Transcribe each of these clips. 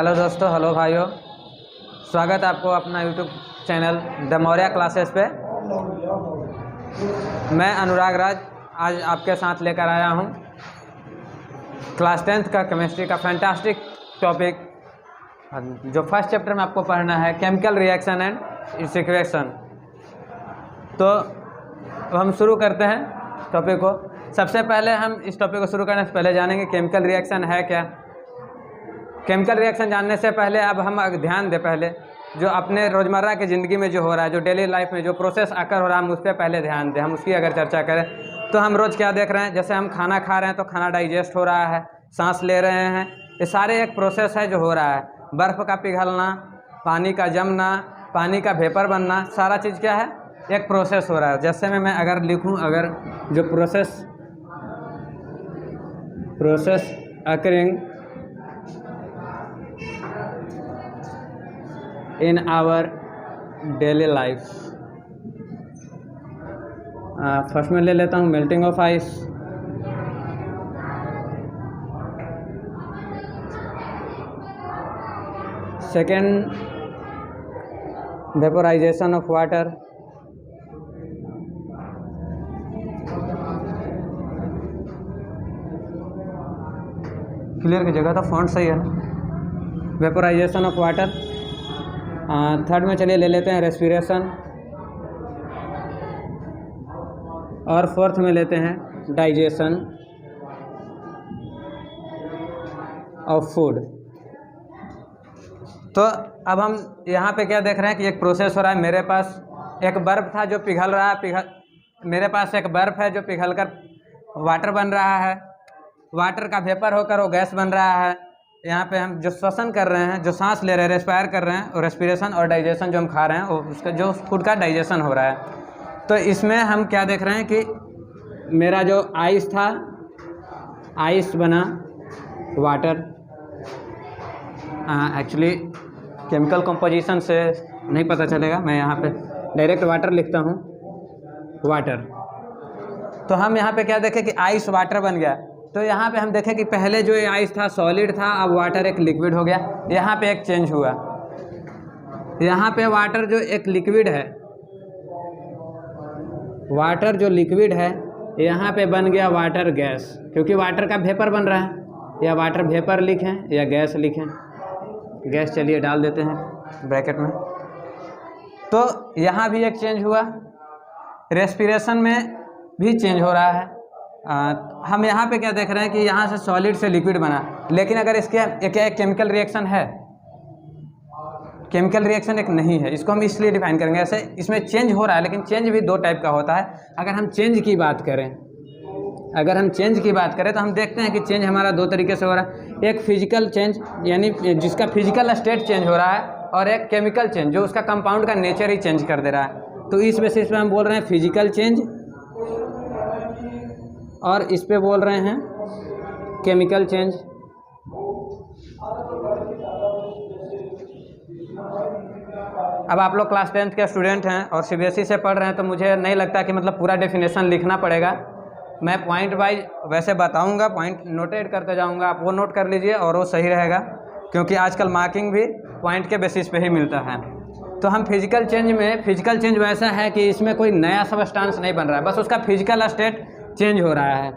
Hello दोस्तों, hello भाइयों, स्वागत है आपको अपना YouTube channel the Maurya classes पे। मैं अनुराग राज आज आपके साथ लेकर आया हूँ क्लास 10th का केमिस्ट्री का फैंटास्टिक टॉपिक, जो फर्स्ट चैप्टर में आपको पढ़ना है chemical reaction and it's equation. तो हम शुरू करते हैं टॉपिक को। सबसे पहले हम इस टॉपिक को शुरू करने से पहले जानेंगे केमिकल रिएक्शन है क्या। केमिकल रिएक्शन जानने से पहले अब हम ध्यान दें, पहले जो अपने रोज़मर्रा की ज़िंदगी में जो हो रहा है, जो डेली लाइफ में जो प्रोसेस आकर हो रहा है, हम उस पर पहले ध्यान दें। हम उसकी अगर चर्चा करें तो हम रोज़ क्या देख रहे हैं, जैसे हम खाना खा रहे हैं तो खाना डाइजेस्ट हो रहा है, सांस ले रहे हैं, ये सारे एक प्रोसेस है जो हो रहा है। बर्फ़ का पिघलना, पानी का जमना, पानी का वेपर बनना, सारा चीज़ क्या है, एक प्रोसेस हो रहा है। जैसे मैं अगर लिखूँ, अगर जो process occurring in our daily life। First में ले लेता हूँ melting of ice, second vaporisation of water, clear की जगह तो फॉन्ट सही है, वेपोराइजेशन ऑफ वाटर। थर्ड में चलिए ले लेते हैं रेस्पिरेशन, और फोर्थ में लेते हैं डाइजेशन ऑफ फूड। तो अब हम यहाँ पे क्या देख रहे हैं कि एक प्रोसेस हो रहा है। मेरे पास एक बर्फ़ था जो पिघल रहा है, मेरे पास एक बर्फ़ है जो पिघलकर वाटर बन रहा है, वाटर का वेपर होकर वो गैस बन रहा है। यहाँ पे हम जो श्वसन कर रहे हैं, जो सांस ले रहे हैं, रेस्पायर कर रहे हैं, और रेस्पिरेशन और डाइजेशन जो हम खा रहे हैं, वो उसका जो फूड का डाइजेशन हो रहा है। तो इसमें हम क्या देख रहे हैं कि मेरा जो आइस था, आइस बना वाटर। एक्चुअली केमिकल कंपोजिशन से नहीं पता चलेगा, मैं यहाँ पे डायरेक्ट वाटर लिखता हूँ, वाटर। तो हम यहाँ पे क्या देखें कि आइस वाटर बन गया। तो यहाँ पे हम देखें कि पहले जो ये आइस था सॉलिड था, अब वाटर एक लिक्विड हो गया। यहाँ पे एक चेंज हुआ, यहाँ पे वाटर जो एक लिक्विड है, वाटर जो लिक्विड है, यहाँ पे बन गया वाटर गैस, क्योंकि वाटर का वेपर बन रहा है। या वाटर वेपर लिखें या गैस लिखें, गैस चलिए डाल देते हैं ब्रैकेट में। तो यहाँ भी एक चेंज हुआ, रेस्पिरेशन में भी चेंज हो रहा है। हम यहाँ पे क्या देख रहे हैं कि यहाँ से सॉलिड से लिक्विड बना, लेकिन अगर इसके क्या एक केमिकल रिएक्शन है, केमिकल रिएक्शन एक नहीं है। इसको हम इसलिए डिफाइन करेंगे, ऐसे इसमें चेंज हो रहा है, लेकिन चेंज भी दो टाइप का होता है। अगर हम चेंज की बात करें तो हम देखते हैं कि चेंज हमारा दो तरीके से हो रहा है। एक फिजिकल चेंज, यानी जिसका फिजिकल स्टेट चेंज हो रहा है, और एक केमिकल चेंज जो उसका कंपाउंड का नेचर ही चेंज कर दे रहा है। तो इस बेसिस पे हम बोल रहे हैं फिजिकल चेंज, और इस पे बोल रहे हैं केमिकल चेंज। अब आप लोग क्लास 10th के स्टूडेंट हैं और सीबीएसई से पढ़ रहे हैं, तो मुझे नहीं लगता कि मतलब पूरा डेफिनेशन लिखना पड़ेगा। मैं पॉइंट वाइज वैसे बताऊंगा, पॉइंट नोटेट करते जाऊंगा, आप वो नोट कर लीजिए और वो सही रहेगा, क्योंकि आजकल मार्किंग भी पॉइंट के बेसिस पे ही मिलता है। तो हम फिजिकल चेंज वैसा है कि इसमें कोई नया सबस्टांस नहीं बन रहा है, बस उसका फिजिकल स्टेट चेंज हो रहा है।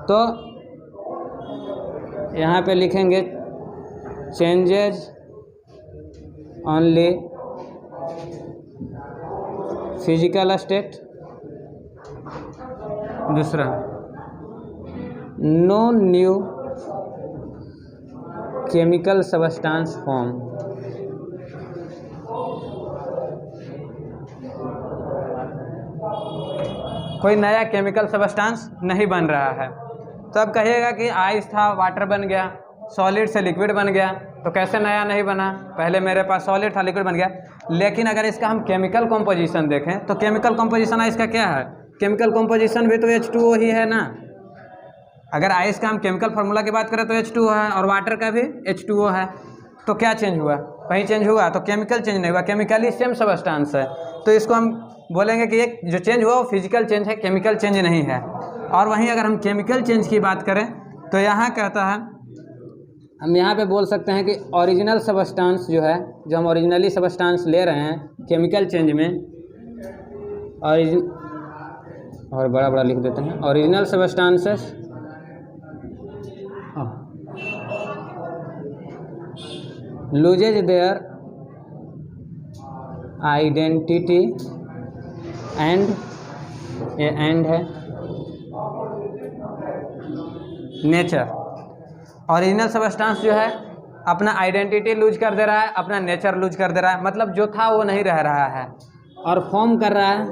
तो यहाँ पे लिखेंगे चेंजेज ओनली फिजिकल स्टेट। दूसरा, no new chemical substance form. कोई नया केमिकल सबस्टांस नहीं बन रहा है। तो अब कहिएगा कि आइस था वाटर बन गया, सॉलिड से लिक्विड बन गया, तो कैसे नया नहीं बना, पहले मेरे पास सॉलिड था लिक्विड बन गया। लेकिन अगर इसका हम केमिकल कंपोजिशन देखें तो केमिकल कंपोजिशन आइस का क्या है, केमिकल कंपोजिशन भी तो H2O ही है ना। अगर आइस का हम केमिकल फार्मूला की बात करें तो H2O है, और वाटर का भी H2O है। तो क्या चेंज हुआ, कहीं चेंज हुआ? तो केमिकल चेंज नहीं हुआ, केमिकली सेम सबस्टांस है। तो इसको हम बोलेंगे कि एक जो चेंज हुआ वो फिजिकल चेंज है, केमिकल चेंज नहीं है। और वहीं अगर हम केमिकल चेंज की बात करें तो यहाँ कहता है हम यहाँ पे बोल सकते हैं कि ओरिजिनल सबस्टांस जो है, जो हम ओरिजिनली सबस्टांस ले रहे हैं केमिकल चेंज में, और बड़ा बड़ा लिख देते हैं, original substances loses their identity and, ये एंड है, नेचर। ओरिजिनल सबस्टांस जो है अपना आइडेंटिटी लूज कर दे रहा है, अपना नेचर लूज कर दे रहा है, मतलब जो था वो नहीं रह रहा है, और फॉर्म कर रहा है,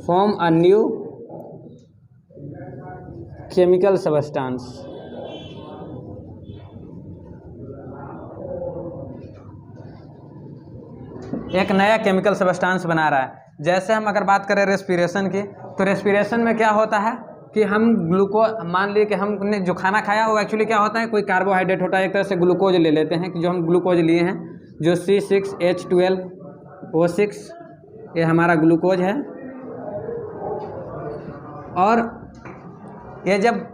form a new chemical substance. एक नया केमिकल सबस्टांस बना रहा है। जैसे हम अगर बात करें रेस्पिरेशन की, तो रेस्पिरेशन में क्या होता है कि हम मान लिए कि हमने जो खाना खाया वो एक्चुअली क्या होता है, कोई कार्बोहाइड्रेट होता है, एक तरह से ग्लूकोज ले लेते हैं कि जो हम ग्लूकोज लिए हैं, जो C6H12O6 ये हमारा ग्लूकोज है। और ये जब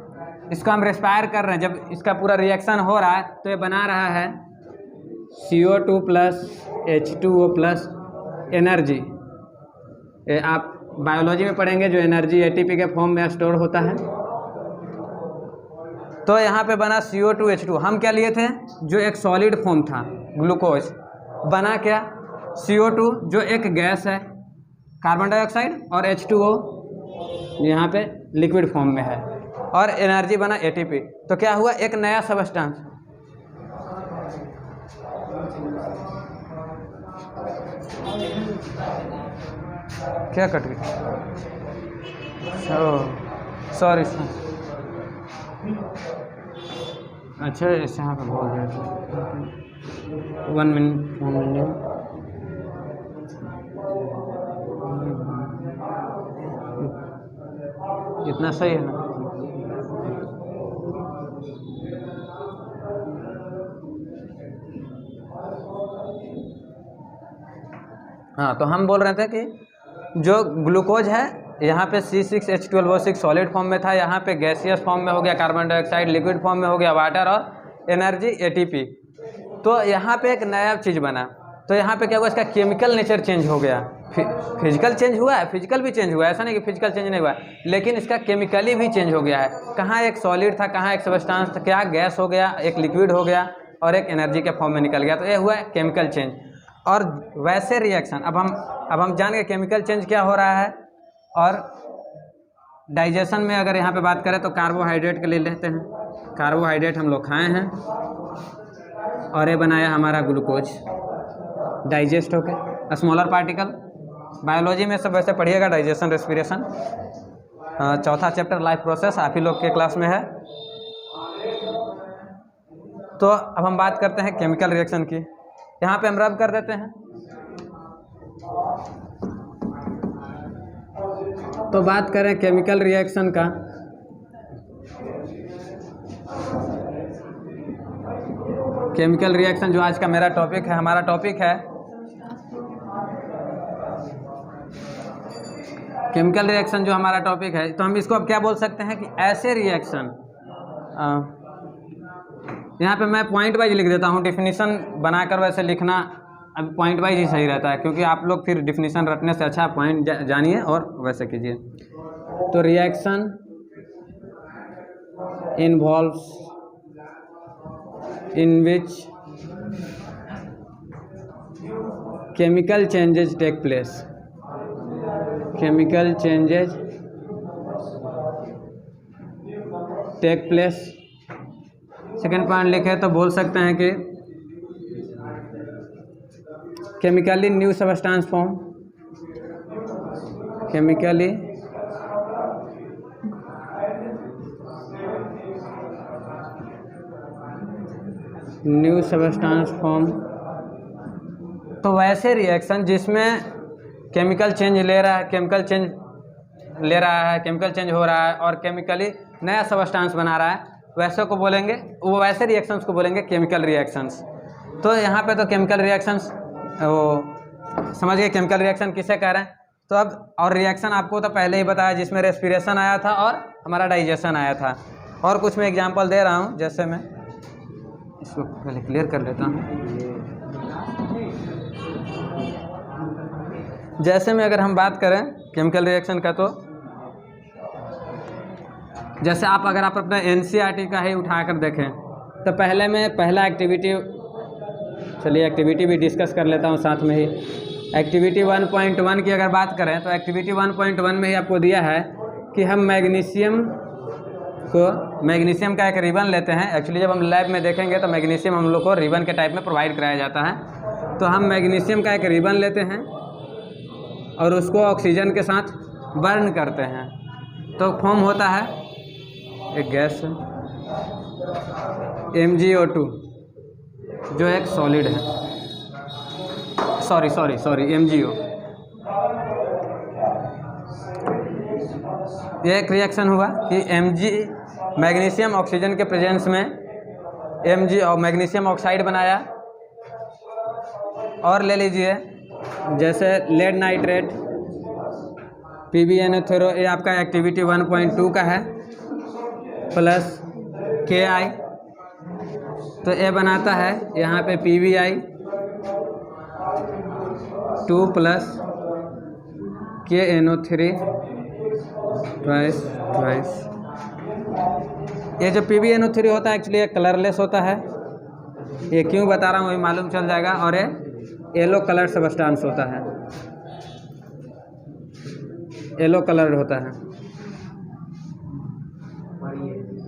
इसको हम रेस्पायर कर रहे हैं, जब इसका पूरा रिएक्शन हो रहा है तो ये बना रहा है CO2 plus H2O plus energy. ये आप बायोलॉजी में पढ़ेंगे, जो एनर्जी ATP के फॉर्म में स्टोर होता है। तो यहाँ पे बना CO2H2। हम क्या लिए थे, जो एक सॉलिड फॉर्म था ग्लूकोज, बना क्या CO2 जो एक गैस है कार्बन डाइऑक्साइड, और H2O यहाँ पे लिक्विड फॉर्म में है, और एनर्जी बना ATP। तो क्या हुआ, एक नया सबस्टांस। क्या कट गई, सॉरी अच्छा ऐसे यहाँ पे बोल दिया था। 1 मिनट इतना सही है ना। हाँ, तो हम बोल रहे थे कि जो ग्लूकोज है यहाँ पे C6H12O6 सॉलिड फॉर्म में था, यहाँ पे गैसियस फॉर्म में हो गया कार्बन डाइऑक्साइड, लिक्विड फॉर्म में हो गया वाटर, और एनर्जी ATP। तो यहाँ पे एक नया चीज़ बना। तो यहाँ पे क्या हुआ, इसका केमिकल नेचर चेंज हो गया। फिजिकल चेंज हुआ है, फिजिकल भी चेंज हुआ है, ऐसा नहीं कि फिजिकल चेंज नहीं हुआ है, लेकिन इसका केमिकली भी चेंज हो गया है। कहाँ एक सॉलिड था, कहाँ एक सबस्टांस था, क्या गैस हो गया, एक लिक्विड हो गया, और एक एनर्जी के फॉर्म में निकल गया। तो ये हुआ केमिकल चेंज। और वैसे रिएक्शन अब हम जान गए केमिकल चेंज क्या हो रहा है। और डाइजेशन में अगर यहाँ पे बात करें तो कार्बोहाइड्रेट के लिए लेते हैं, कार्बोहाइड्रेट हम लोग खाए हैं, और ये बनाया हमारा ग्लूकोज, डाइजेस्ट होके स्मॉलर पार्टिकल। बायोलॉजी में सब वैसे पढ़िएगा, डाइजेशन, रेस्पिरेशन, चौथा चैप्टर लाइफ प्रोसेस आप ही लोग के क्लास में है। तो अब हम बात करते हैं केमिकल रिएक्शन की। यहाँ पे हम रब कर देते हैं। तो बात करें केमिकल रिएक्शन का, केमिकल रिएक्शन जो आज का मेरा टॉपिक है, हमारा टॉपिक है केमिकल रिएक्शन जो हमारा टॉपिक है। तो हम इसको अब क्या बोल सकते हैं कि ऐसे रिएक्शन, यहाँ पे मैं पॉइंट वाइज लिख देता हूँ, डिफिनीशन बनाकर वैसे लिखना अब पॉइंट वाइज ही सही रहता है, क्योंकि आप लोग फिर डिफिनीशन रटने से अच्छा पॉइंट जानिए और वैसे कीजिए। तो reaction involves in which chemical changes take place, chemical changes take place. Second point लिखे तो बोल सकते हैं कि chemically new substance form, chemically new substance form. तो वैसे रिएक्शन जिसमें केमिकल चेंज ले रहा है, केमिकल चेंज हो रहा है और केमिकली नया सबस्टांस बना रहा है, वैसे को बोलेंगे, वो वैसे रिएक्शंस को बोलेंगे केमिकल रिएक्शंस। तो यहाँ पे तो केमिकल रिएक्शंस वो समझ गए केमिकल रिएक्शन किसे कह रहे हैं। तो अब और रिएक्शन आपको तो पहले ही बताया, जिसमें रेस्पिरेशन आया था और हमारा डाइजेशन आया था। और कुछ मैं एग्जांपल दे रहा हूँ, जैसे मैं इसको पहले क्लियर कर लेता हूँ। जैसे में अगर हम बात करें केमिकल रिएक्शन का, तो जैसे अगर आप अपना NCERT का ही उठाकर देखें तो पहला एक्टिविटी, चलिए एक्टिविटी भी डिस्कस कर लेता हूँ साथ में ही। एक्टिविटी 1.1 की अगर बात करें तो एक्टिविटी 1.1 में ही आपको दिया है कि हम मैग्नीशियम का एक रिबन लेते हैं। एक्चुअली जब हम लैब में देखेंगे तो मैग्नीशियम हम लोग को रिबन के टाइप में प्रोवाइड कराया जाता है। तो हम मैग्नीशियम का एक रिबन लेते हैं और उसको ऑक्सीजन के साथ बर्न करते हैं, तो फॉर्म होता है एक गैस MgO2 जो एक सॉलिड है। Sorry MgO। ये एक रिएक्शन हुआ कि मैग्नीशियम ऑक्सीजन के प्रेजेंस में Mg और मैग्नीशियम ऑक्साइड बनाया। और ले लीजिए जैसे लेड नाइट्रेट PbNO3, ये आपका एक्टिविटी 1.2 का है, प्लस Ki, तो ये बनाता है यहाँ पे PbI 2 प्लस KNO3 ट्वाइस। ये जो PbNO3 होता है एक्चुअली ये कलरलेस होता है। ये क्यों बता रहा हूँ वही मालूम चल जाएगा। और ये येलो कलर सब्सटेंस होता है, येलो कलर होता है।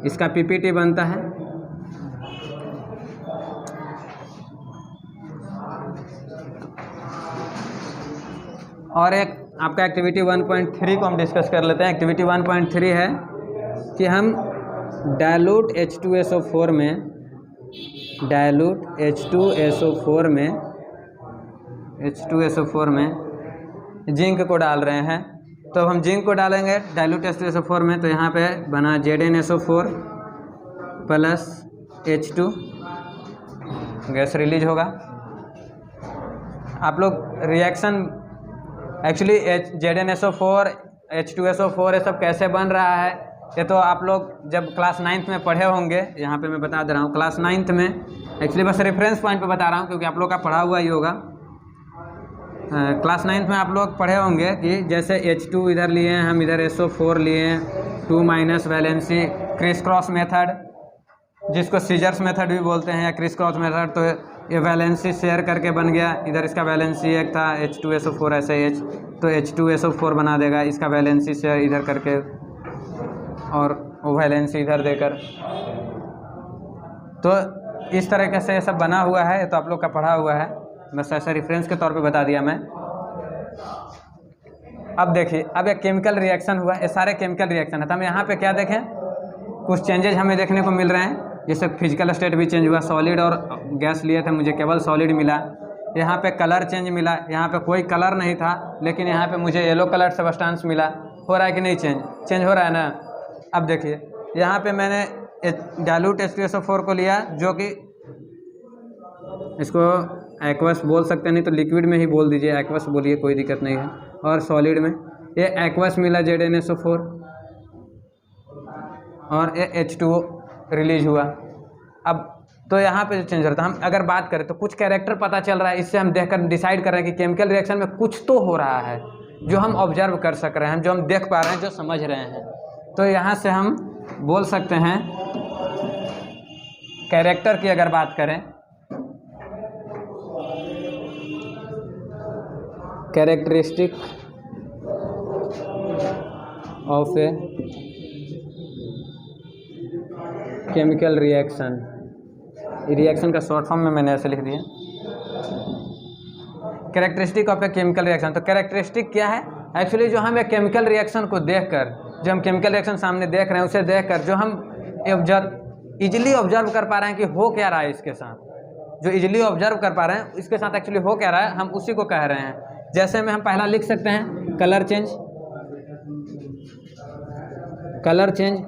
इसका PPT बनता है। और एक आपका एक्टिविटी 1.3 को हम डिस्कस कर लेते हैं। एक्टिविटी 1.3 है कि हम डाइल्यूट H2SO4 में जिंक को डाल रहे हैं। तो हम जिंक को डालेंगे डाइल्यूट H2SO4 में, तो यहाँ पे बना ZnSO4 plus H2, gas release होगा। आप लोग रिएक्शन एक्चुअली ZnSO4 H2SO4 ये सब कैसे बन रहा है ये तो आप लोग जब क्लास 9th में पढ़े होंगे। यहाँ पे मैं बता दे रहा हूँ क्लास 9th में, एक्चुअली बस रेफरेंस पॉइंट पे बता रहा हूँ क्योंकि आप लोग का पढ़ा हुआ ही होगा। क्लास 9th में आप लोग पढ़े होंगे कि जैसे H2 इधर लिए हैं, हम इधर SO4 लिए हैं, 2 minus valency criss cross method, जिसको सीजर्स मेथड भी बोलते हैं या क्रिस क्रॉस मेथड। तो ये वैलेंसी शेयर करके बन गया, इधर इसका वैलेंसी एक था H2SO4 ऐसे H, तो H2SO4 बना देगा इसका वैलेंसी शेयर इधर करके और वो वैलेंसी इधर देकर। तो इस तरीके से ये सब बना हुआ है, ये तो आप लोग का पढ़ा हुआ है, बस ऐसा रेफरेंस के तौर पे बता दिया मैं। अब देखिए, अब एक केमिकल रिएक्शन हुआ, ये सारे केमिकल रिएक्शन है। तो हम यहाँ पे क्या देखें, कुछ चेंजेज हमें देखने को मिल रहे हैं। जैसे फिजिकल स्टेट भी चेंज हुआ, सॉलिड और गैस लिए थे, मुझे केवल सॉलिड मिला। यहाँ पे कलर चेंज मिला, यहाँ पे कोई कलर नहीं था लेकिन यहाँ पे मुझे येलो कलर सब्सटेंस मिला। हो रहा है कि नहीं चेंज हो रहा है ना। अब देखिए यहाँ पे मैंने डाइल्यूट H2SO4 को लिया, जो कि इसको एक्वस बोल सकते हैं, नहीं तो लिक्विड में ही बोल दीजिए, एक्वस बोलिए, कोई दिक्कत नहीं है। और सॉलिड में ये एक्वस मिला ZnSO4 और ये H2O रिलीज हुआ। अब तो यहाँ पे जो चेंज होता है, हम अगर बात करें तो कुछ कैरेक्टर पता चल रहा है, इससे हम देखकर डिसाइड कर रहे हैं कि केमिकल रिएक्शन में कुछ तो हो रहा है जो हम ऑब्जर्व कर सक रहे हैं, जो हम देख पा रहे हैं, जो समझ रहे हैं। तो यहाँ से हम बोल सकते हैं कैरेक्टर की अगर बात करें, characteristic of a chemical reaction, reaction का शॉर्ट फॉर्म में मैंने ऐसे लिख दिया, characteristic of a chemical reaction. तो कैरेक्टरिस्टिक क्या है, एक्चुअली जो हम एक केमिकल रिएक्शन को देखकर, जो हम केमिकल रिएक्शन सामने देख रहे हैं उसे देखकर जो हम इजीली ऑब्जर्व कर पा रहे हैं कि हो क्या रहा है इसके साथ, जो इजीली ऑब्जर्व कर पा रहे हैं इसके साथ एक्चुअली हो क्या रहा है, हम उसी को कह रहे हैं। जैसे में हम पहला लिख सकते हैं कलर चेंज। कलर चेंज,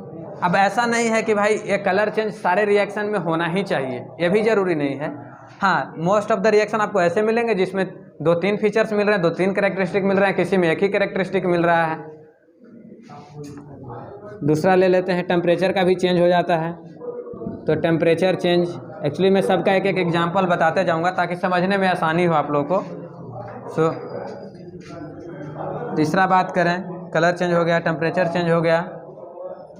अब ऐसा नहीं है कि भाई ये कलर चेंज सारे रिएक्शन में होना ही चाहिए, ये भी जरूरी नहीं है। हाँ, मोस्ट ऑफ द रिएक्शन आपको ऐसे मिलेंगे जिसमें 2-3 फीचर्स मिल रहे हैं, 2-3 कैरेक्टरिस्टिक मिल रहे हैं, किसी में एक ही कैरेक्टरिस्टिक मिल रहा है। दूसरा ले लेते हैं, टेम्परेचर का भी चेंज हो जाता है। तो टेम्परेचर चेंज एक्चुअली मैं सबका एक एक एग्जांपल बताते जाऊंगा ताकि समझने में आसानी हो आप लोगों को। तीसरा बात करें, कलर चेंज हो गया, टेम्परेचर चेंज हो गया,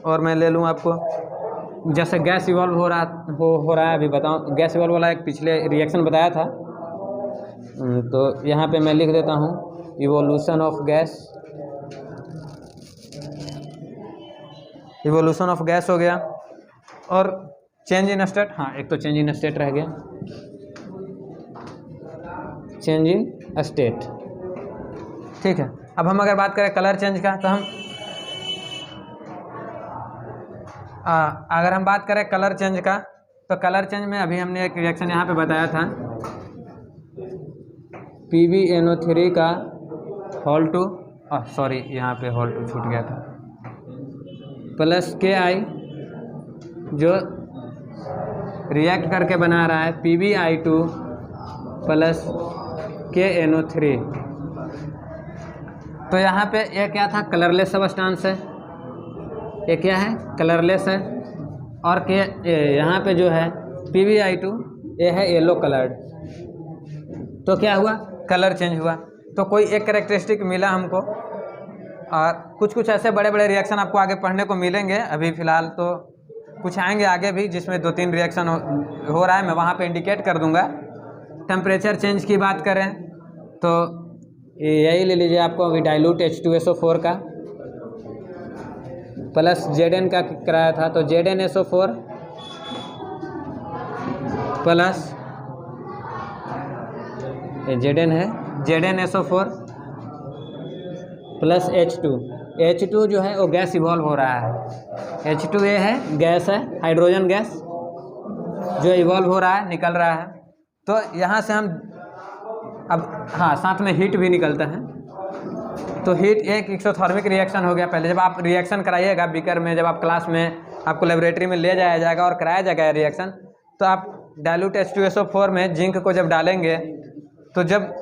और मैं ले लूँ आपको जैसे गैस इवॉल्व हो रहा है। अभी बताऊँ, गैस इवॉल्व वाला एक पिछले रिएक्शन बताया था, तो यहाँ पे मैं लिख देता हूँ evolution of gas. Evolution of gas हो गया, और चेंज इन स्टेट, हाँ एक तो चेंज इन स्टेट रह गया, चेंज इन स्टेट, ठीक है। अब हम अगर बात करें कलर चेंज का, तो हम अगर हम बात करें कलर चेंज का, तो कलर चेंज में अभी हमने एक रिएक्शन यहाँ पे बताया था, PbNO3 का होल टू, सॉरी यहाँ पे होल टू छूट गया था, प्लस Ki जो रिएक्ट करके बना रहा है PbI2 प्लस KNO3। तो यहाँ पे ये क्या था, कलरलेस सब्सटेंस है, ये क्या है, कलरलेस है, और यहाँ पे जो है PbI2 ये है येलो कलर्ड। तो क्या हुआ, कलर चेंज हुआ। तो कोई एक कैरेक्टरिस्टिक मिला हमको, और कुछ कुछ ऐसे बड़े बड़े रिएक्शन आपको आगे पढ़ने को मिलेंगे। अभी फ़िलहाल तो कुछ आएंगे आगे भी जिसमें 2-3 रिएक्शन हो रहा है, मैं वहाँ पे इंडिकेट कर दूंगा। टेम्परेचर चेंज की बात करें तो यही ले लीजिए आपको, अभी डाइल्यूट H2SO4 का प्लस Zn का कराया था, तो ZnSO4 प्लस Zn है, ZnSO4 प्लस H2 जो है वो गैस इवॉल्व हो रहा है। H2 ये है गैस है, हाइड्रोजन गैस जो इवॉल्व हो रहा है, निकल रहा है। तो यहाँ से हम अब हाँ साथ में हीट भी निकलता है। तो हीट एक एक्सोथर्मिक रिएक्शन हो गया। पहले जब आप रिएक्शन कराइएगा बीकर में, जब आप क्लास में आपको लेबोरेटरी में ले जाया जाएगा और कराया जाएगा रिएक्शन, तो आप डाइल्यूट H2SO4 में जिंक को जब डालेंगे तो जब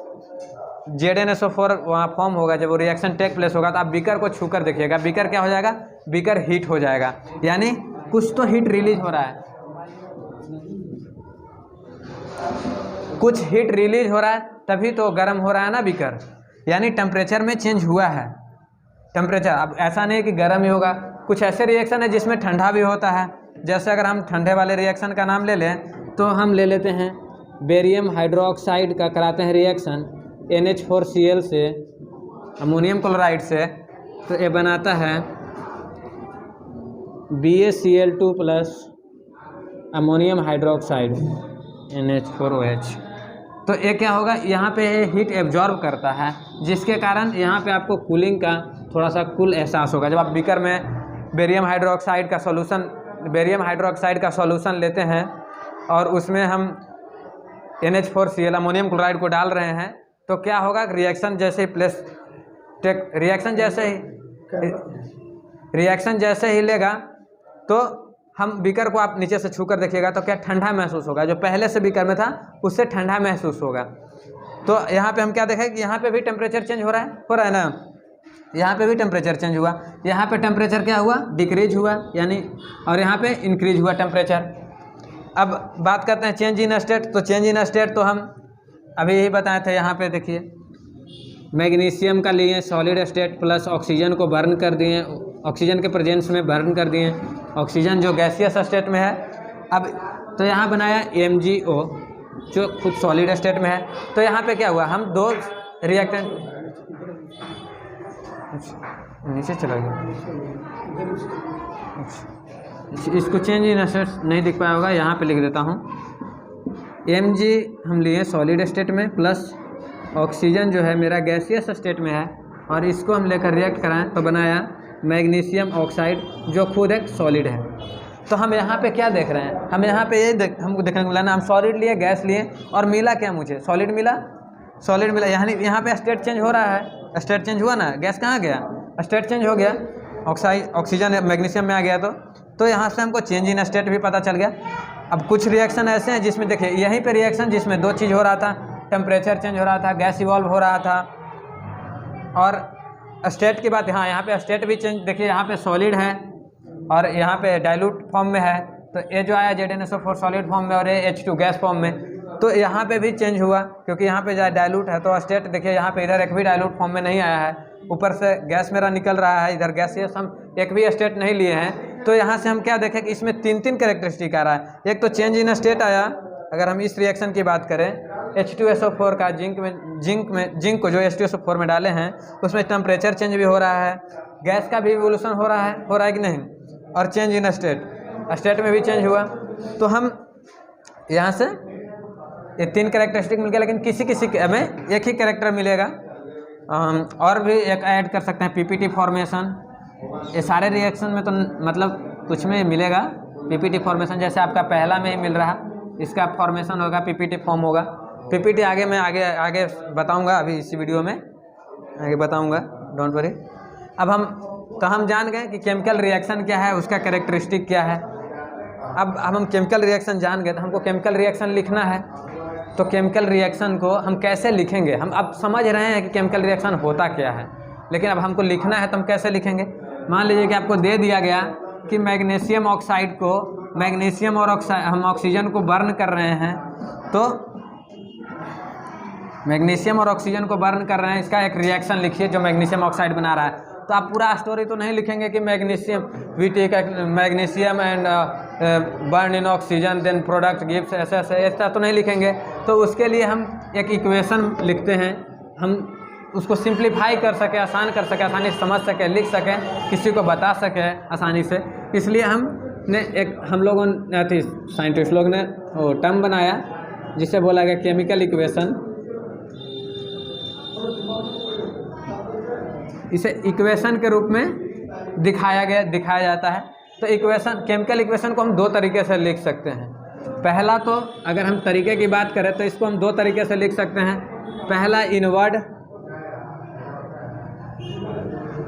ZnSO4 वहाँ फॉर्म होगा, जब वो रिएक्शन टेक प्लेस होगा, तो आप बीकर को छूकर देखिएगा, बीकर क्या हो जाएगा, बीकर हीट हो जाएगा, यानी कुछ तो हीट रिलीज हो रहा है, कुछ हीट रिलीज हो रहा है, तभी तो गर्म हो रहा है ना बीकर, यानी टेम्परेचर में चेंज हुआ है। टेम्परेचर अब ऐसा नहीं कि गर्म ही होगा, कुछ ऐसे रिएक्शन है जिसमें ठंडा भी होता है। जैसे अगर हम ठंडे वाले रिएक्शन का नाम ले लें तो हम ले लेते हैं बेरियम हाइड्रोक्साइड का, कराते हैं रिएक्शन NH4Cl से अमोनियम क्लोराइड से, तो ये बनाता है BaCl2 plus ammonium hydroxide NH4OH। तो ये क्या होगा, यहाँ पे हीट एब्जॉर्ब करता है, जिसके कारण यहाँ पे आपको कूलिंग का थोड़ा सा कूल एहसास होगा। जब आप बीकर में बेरियम हाइड्रोक्साइड का सॉल्यूशन लेते हैं और उसमें हम NH4Cl अमोनियम क्लोराइड को डाल रहे हैं, तो क्या होगा, रिएक्शन जैसे ही रिएक्शन जैसे ही लेगा, तो हम बीकर को आप नीचे से छूकर देखिएगा तो क्या ठंडा महसूस होगा, जो पहले से बीकर में था उससे ठंडा महसूस होगा। तो यहाँ पे हम क्या देखें कि यहाँ पे भी टेम्परेचर चेंज हो रहा है ना, यहाँ पे भी टेम्परेचर चेंज हुआ। यहाँ पे टेम्परेचर क्या हुआ, डिक्रीज हुआ, यानी, और यहाँ पे इंक्रीज हुआ टेम्परेचर। अब बात करते हैं चेंज इन स्टेट। तो चेंज इन स्टेट तो हम अभी यही बताए थे। यहाँ पे देखिए मैग्नीशियम का लिए सॉलिड स्टेट प्लस ऑक्सीजन को बर्न कर दिए, ऑक्सीजन के प्रेजेंस में बर्न कर दिए, ऑक्सीजन जो गैसियस स्टेट में है। अब तो यहाँ बनाया MgO जो खुद सॉलिड स्टेट में है। तो यहाँ पे क्या हुआ, हम दो रिएक्टेंट नीचे चला गया, इसको चेंज इन स्टेट नहीं दिख पाया होगा, यहाँ पे लिख देता हूँ। Mg हम लिए सॉलिड स्टेट में प्लस ऑक्सीजन जो है मेरा गैसियस स्टेट में है, और इसको हम लेकर रिएक्ट कराएं तो बनाया मैग्नीशियम ऑक्साइड जो खुद एक सॉलिड है। तो हम यहाँ पे क्या देख रहे हैं, हम यहाँ पे ये हमको देखने को मिला ना, हम सॉलिड लिए, गैस लिए, और मिला क्या, मुझे सॉलिड मिला, यानी यहाँ पे स्टेट चेंज हो रहा है। स्टेट चेंज हुआ ना, गैस कहाँ गया, स्टेट चेंज हो गया, ऑक्सीजन मैग्नीशियम में आ गया। तो यहाँ से हमको चेंज इन स्टेट भी पता चल गया। अब कुछ रिएक्शन ऐसे हैं जिसमें देखिए यहीं पे रिएक्शन जिसमें दो चीज़ हो रहा था, टेम्परेचर चेंज हो रहा था, गैस इवॉल्व हो रहा था, और स्टेट की बात, हाँ यहाँ पे स्टेट भी चेंज, देखिए यहाँ पे सॉलिड है और यहाँ पे डाइल्यूट फॉर्म में है, तो ये जो आया ZnSO4 सॉलिड फॉर्म में और ये H2 गैस फॉर्म में, तो यहाँ पे भी चेंज हुआ क्योंकि यहाँ पे डाइल्यूट है तो स्टेट देखिए यहाँ पे इधर एक भी डाइल्यूट फॉर्म में नहीं आया है, ऊपर से गैस मेरा निकल रहा है, इधर गैसियस हम एक भी स्टेट नहीं लिए हैं। तो यहाँ से हम क्या देखें कि इसमें 3 कैरेक्टरिस्टिक आ रहा है। एक तो चेंज इन स्टेट आया, अगर हम इस रिएक्शन की बात करें H2SO4 का जिंक को जो H2SO4 में डाले हैं उसमें टेम्परेचर चेंज भी हो रहा है, गैस का भी इवोल्यूशन हो रहा है कि नहीं, और चेंज इन स्टेट में भी चेंज हुआ। तो हम यहाँ से ये 3 कैरेक्टरिस्टिक मिल गया, लेकिन किसी हमें एक ही कैरेक्टर मिलेगा। और भी एक ऐड कर सकते हैं PPT फॉर्मेशन। ये सारे रिएक्शन में तो मतलब कुछ में मिलेगा PPT फॉर्मेशन, जैसे आपका पहला में ही मिल रहा, इसका फॉर्मेशन होगा PPT फॉर्म होगा। PPT आगे मैं आगे बताऊंगा, अभी इसी वीडियो में आगे बताऊंगा, डोंट वरी। अब हम जान गए कि केमिकल रिएक्शन क्या है, उसका कैरेक्टरिस्टिक क्या है। अब हम केमिकल रिएक्शन जान गए तो हमको केमिकल रिएक्शन लिखना है। तो केमिकल रिएक्शन को हम कैसे लिखेंगे, हम अब समझ रहे हैं कि केमिकल रिएक्शन होता क्या है, लेकिन अब हमको लिखना है तो हम कैसे लिखेंगे। मान लीजिए कि आपको दे दिया गया कि मैग्नीशियम ऑक्साइड को, मैग्नीशियम और हम ऑक्सीजन को बर्न कर रहे हैं, तो मैग्नीशियम और ऑक्सीजन को बर्न कर रहे हैं, इसका एक रिएक्शन लिखिए जो मैग्नीशियम ऑक्साइड बना रहा है। तो आप पूरा स्टोरी तो नहीं लिखेंगे कि magnesium we take magnesium and burn in oxygen then product gives, ऐसा तो नहीं लिखेंगे। तो उसके लिए हम एक इक्वेशन लिखते हैं, हम उसको सिंप्लीफाई कर सके, आसान कर सके, आसानी से समझ सके, लिख सकें, किसी को बता सके आसानी से। इसलिए हम लोगों ने साइंटिस्ट लोग ने वो टर्म बनाया जिसे बोला गया केमिकल इक्वेशन। इसे इक्वेशन के रूप में दिखाया जाता है। तो इक्वेशन, केमिकल इक्वेशन को हम 2 तरीके से लिख सकते हैं। पहला तो अगर हम तरीके की बात करें तो इसको हम 2 तरीके से लिख सकते हैं। पहला इनवर्ड,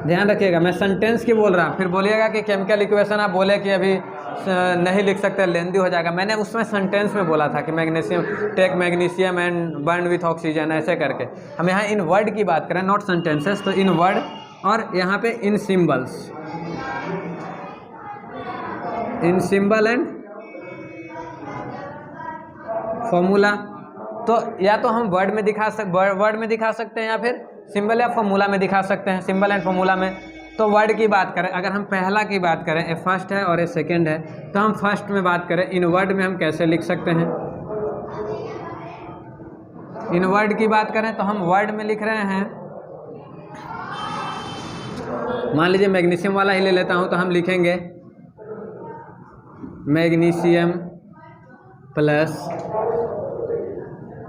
ध्यान रखिएगा मैं सेंटेंस की बोल रहा हूँ, फिर बोलिएगा कि केमिकल इक्वेशन आप बोले कि अभी नहीं लिख सकते, लेंदी हो जाएगा। मैंने उसमें सेंटेंस में बोला था कि magnesium take magnesium and burn with oxygen, ऐसे करके। हम यहाँ इन वर्ड की बात करें, नॉट सेंटेंसेस, तो इन वर्ड, और यहाँ पे in symbols, in symbol and formula. तो या तो हम वर्ड में दिखा सकते हैं या फिर सिंबल या फॉर्मूला में दिखा सकते हैं, सिंबल एंड फॉर्मूला में। तो वर्ड की बात करें, अगर हम पहला की बात करें, ए फर्स्ट है और ए सेकेंड है, तो हम फर्स्ट में बात करें इन वर्ड में हम कैसे लिख सकते हैं। इन वर्ड की बात करें तो हम वर्ड में लिख रहे हैं, मान लीजिए मैग्नीशियम वाला ही ले लेता हूं, तो हम लिखेंगे मैग्नीशियम प्लस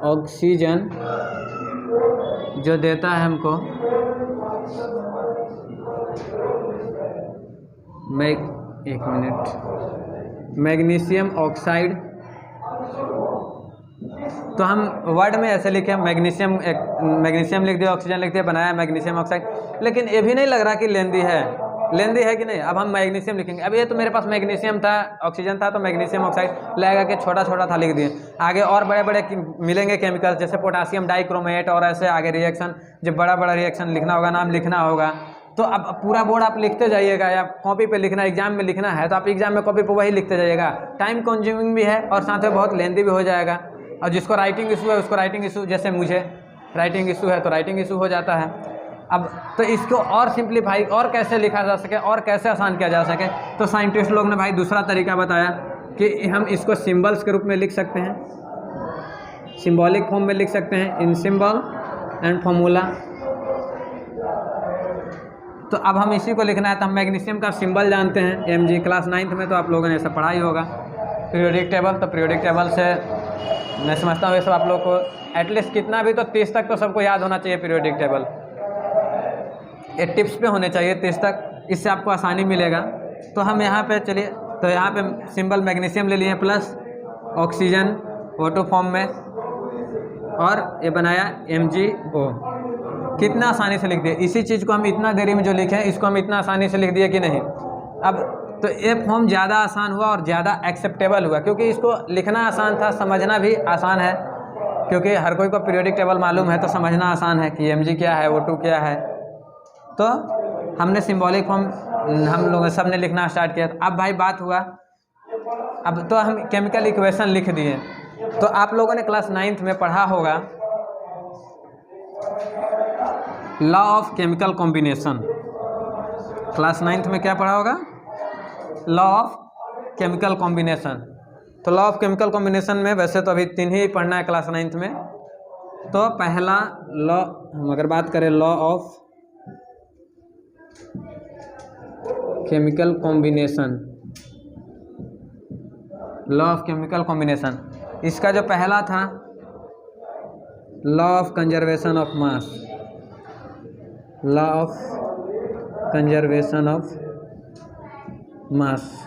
ऑक्सीजन जो देता है हमको एक मिनट, मैग्नीशियम ऑक्साइड। तो हम वर्ड में ऐसे लिखे, मैग्नीशियम लिख दिया, ऑक्सीजन लिख दिया, बनाया मैग्नीशियम ऑक्साइड। लेकिन ये भी नहीं लग रहा कि लेंदी है कि नहीं। अब हम मैग्नीशियम लिखेंगे। अब ये तो मेरे पास मैग्नीशियम था, ऑक्सीजन था, तो मैग्नीशियम ऑक्साइड लगा के छोटा था लिख दिए। आगे और बड़े मिलेंगे केमिकल, जैसे पोटासियम डाइक्रोमेट और ऐसे आगे रिएक्शन, जब बड़ा रिएक्शन लिखना होगा, नाम लिखना होगा। तो अब पूरा बोर्ड आप लिखते जाइएगा, या कॉपी पे लिखना, एग्जाम में लिखना है तो आप एग्जाम में कॉपी पे वही लिखते जाइएगा। टाइम कंज्यूमिंग भी है और साथ में बहुत लेंदी भी हो जाएगा। और जिसको राइटिंग इशू है उसको राइटिंग इशू, जैसे मुझे राइटिंग इशू है तो राइटिंग इशू हो जाता है। अब तो इसको और सिंप्लीफाई और कैसे लिखा जा सके और कैसे आसान किया जा सके, तो साइंटिस्ट लोग ने भाई दूसरा तरीका बताया कि हम इसको सिंबल्स के रूप में लिख सकते हैं, सिंबॉलिक फॉर्म में लिख सकते हैं, इन सिंबल एंड फॉर्मूला। तो अब हम इसी को लिखना है, तो हम मैग्नीशियम का सिंबल जानते हैं, Mg, क्लास 9th में तो आप लोगों ने ऐसा पढ़ा ही होगा। पीरियोडिक टेबल, तो पीरियोडिक टेबल से मैं समझता हूँ ये सब आप लोग को एटलीस्ट कितना भी तो 30 तक तो सबको याद होना चाहिए पीरियोडिक टेबल। ये टिप्स पे होने चाहिए 30 तक, इससे आपको आसानी मिलेगा। तो हम यहाँ पे चलिए, तो यहाँ पे सिंबल मैग्नीशियम ले लिए प्लस ऑक्सीजन O2 फॉर्म में, और ये बनाया MgO। कितना आसानी से लिख दिए। इसी चीज़ को हम इतना देरी में जो लिखे हैं इसको हम इतना आसानी से लिख दिए कि नहीं। अब तो ये फॉर्म ज़्यादा आसान हुआ और ज़्यादा एक्सेप्टेबल हुआ, क्योंकि इसको लिखना आसान था, समझना भी आसान है, क्योंकि हर कोई को पीरियोडिक टेबल मालूम है तो समझना आसान है कि Mg क्या है, O2 क्या है। तो हमने सिंबॉलिक फॉर्म हम लोग सब ने लिखना स्टार्ट किया। अब भाई बात हुआ अब तो हम केमिकल इक्वेशन लिख दिए। तो आप लोगों ने क्लास 9th में पढ़ा होगा law of chemical combination. Class 9th में क्या पढ़ा होगा? Law of chemical combination. तो लॉ ऑफ केमिकल कॉम्बिनेशन में वैसे तो अभी 3 ही पढ़ना है क्लास 9th में। तो पहला लॉ, हम अगर बात करें law of chemical combination, law of chemical combination, इसका जो पहला था law of conservation of mass, law of conservation of मास।